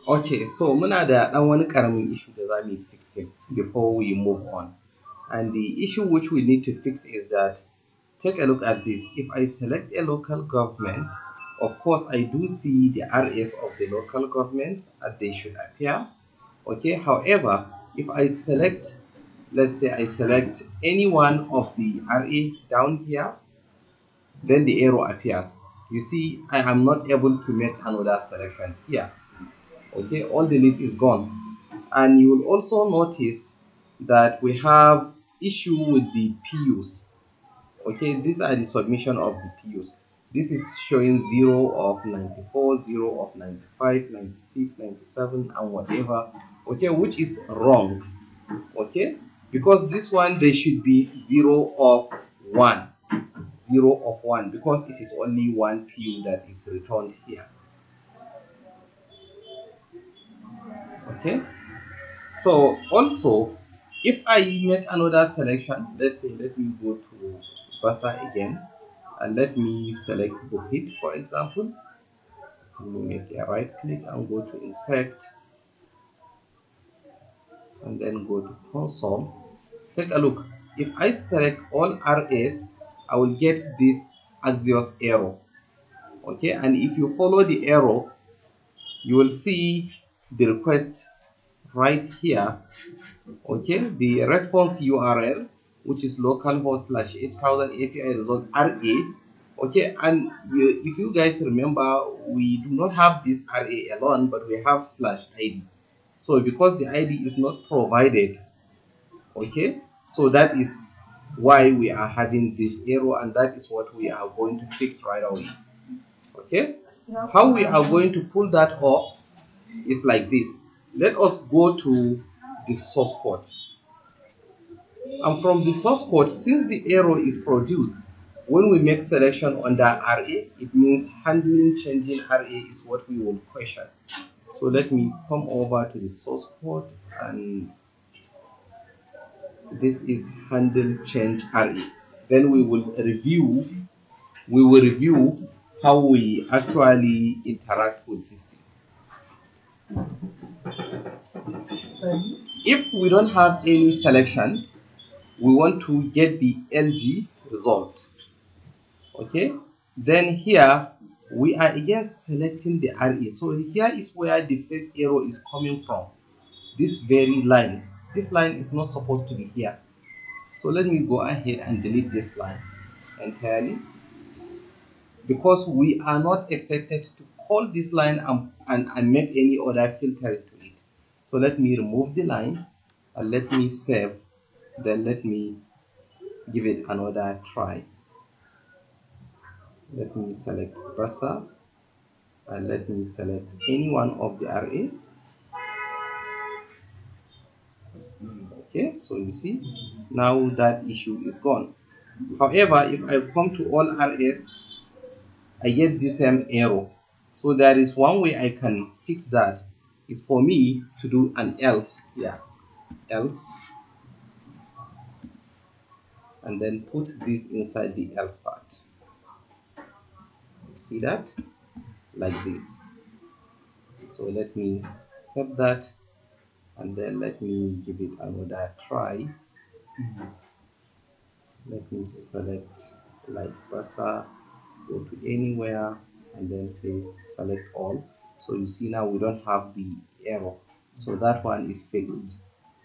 Okay, so muna da ɗan wani ƙaramin issue da za mu yi fixing before we move on. And the issue which we need to fix is that, take a look at this. If I select a local government, of course I do see the RS of the local governments and they should appear. Okay, however, if I select, let's say I select any one of the RA down here, then the arrow appears. You see, I am not able to make another selection here. Okay, all the list is gone. And you will also notice that we have issue with the PUs. Okay, these are the submission of the PUs. This is showing 0 of 94, 0 of 95, 96, 97, and whatever. Okay, which is wrong. Okay, because this one they should be 0 of 1. 0 of 1, because it is only one PU that is returned here. Okay, so also if I make another selection, let's say let me go to Basa again and let me select Bukit, for example. Let me make a right click and go to inspect and then go to console. Take a look. If I select all RS, I will get this Axios arrow. Okay, and if you follow the arrow, you will see the request right here. Okay, the response URL, which is localhost slash 8000 API result RA. Okay, and if you guys remember, we do not have this RA alone, but we have slash ID. So because the ID is not provided, okay, so that is why we are having this error, and that is what we are going to fix right away. Okay, how we are going to pull that off is like this. Let us go to the source code, and from the source code, since the error is produced when we make selection under RA, it means handling changing RA is what we will question. So let me come over to the source code, and this is handle change RA. Then we will review how we actually interact with this thing. If we don't have any selection, we want to get the LG result. Okay, then here we are again selecting the RA. So here is where the first error is coming from. This very line. This line is not supposed to be here. So let me go ahead and delete this line entirely, because we are not expected to call this line and make any other filtering to it. So let me remove the line and let me save. Then let me give it another try. Let me select Browser and let me select any one of the RA. Okay, so you see now that issue is gone. However, if I come to all RS, I get the same error. So there is one way I can fix that, is for me to do an else here. Else, and then put this inside the else part. See that? Like this. So let me set that and then let me give it another try. Let me select like Browser, go to anywhere and then say select all. So you see now we don't have the error, so that one is fixed.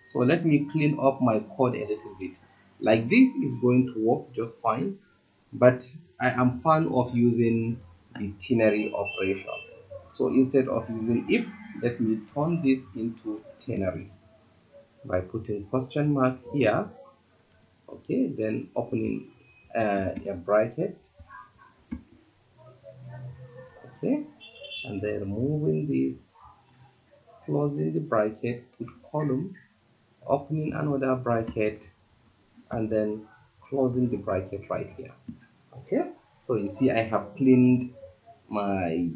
So let me clean up my code a little bit. Like this is going to work just fine, but I am fan of using the ternary operation. So instead of using if, let me turn this into ternary by putting question mark here. Okay, then opening a bracket. Okay, and then removing this, closing the bracket, put column, opening another bracket, and then closing the bracket right here. Okay, so you see I have cleaned my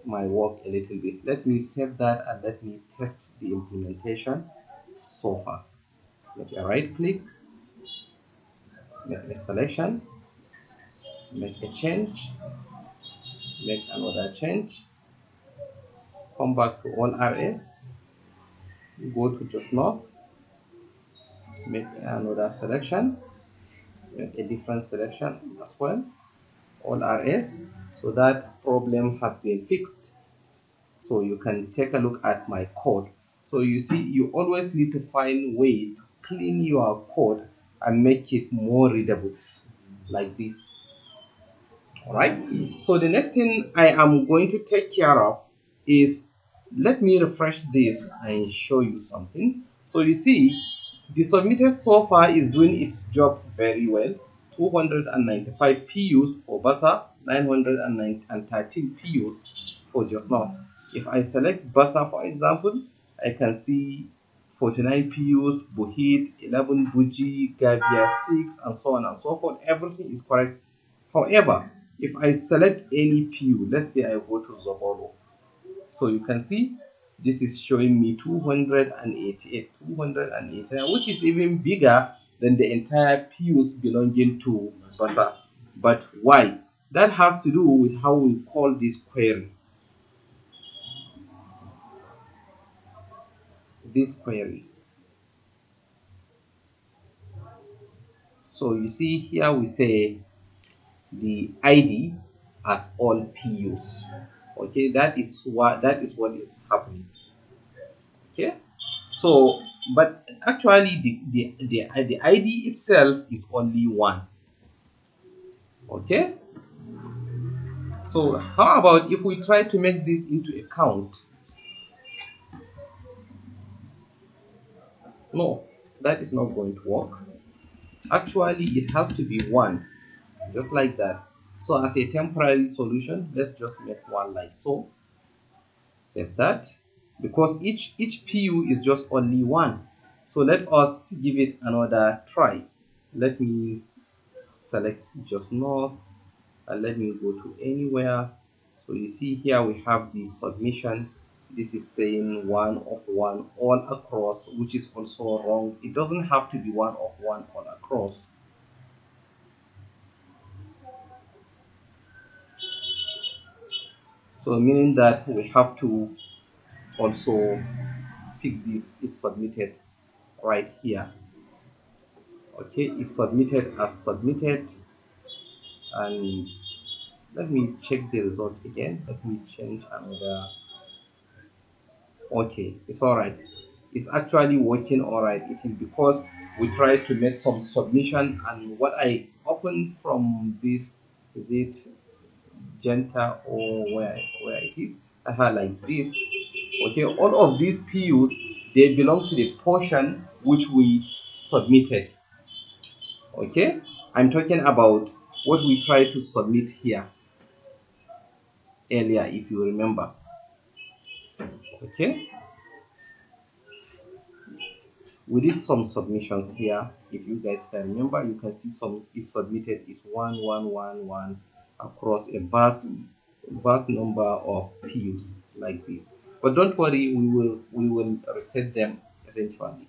work a little bit. Let me save that and let me test the implementation so far. Make a right click, make a selection, make a change, make another change, come back to all RS, go to just north, make another selection, make a different selection as well, all RS. So that problem has been fixed. So you can take a look at my code. So you see, you always need to find way to clean your code and make it more readable like this. All right, so the next thing I am going to take care of is, let me refresh this and show you something. So you see, the submitted so far is doing its job very well. 295 PUs for Basa, 913 PUs for just now. If I select Basa, for example, I can see 49 PUs, Buhit, 11 Buji, Gavia 6, and so on and so forth. Everything is correct. However, if I select any PU, let's say I go to Zobolo, so you can see this is showing me 289, which is even bigger than the entire PUs belonging to Basa. But why? That has to do with how we call this query. This query. So you see here we say the ID as all PUs. Okay, that is what is happening. Okay, so but actually the ID itself is only one. Okay, so how about if we try to make this into a count? No, that is not going to work. Actually it has to be one, just like that. So as a temporary solution, let's just make one like so. Save that, because each PU is just only one. So let us give it another try. Let me select just north and let me go to anywhere. So you see here we have the submission. This is saying one of one all across, which is also wrong. It doesn't have to be one of one all across. So meaning that we have to also pick this is submitted right here. Okay, is submitted as submitted, and let me check the result again. Let me change another. Okay, it's all right. It's actually working all right. It is because we tried to make some submission, and what I opened from this, is it Genta or where it is, I had like this. Okay, all of these PUs, they belong to the portion which we submitted. Okay, I'm talking about what we tried to submit here earlier, if you remember. Okay, we did some submissions here. If you guys can remember, you can see some is submitted is 1111 across a vast number of PUs like this. But don't worry, we will reset them eventually.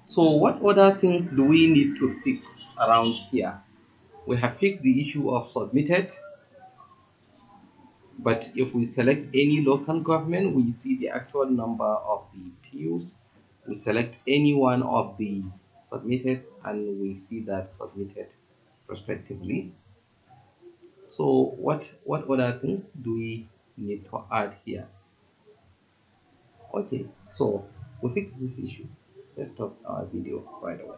So what other things do we need to fix around here? We have fixed the issue of submitted. But if we select any local government, we see the actual number of the PUs. We select any one of the submitted and we see that submitted respectively. So what other things do we need to add here? Okay, so we fix this issue. Let's stop our video right away.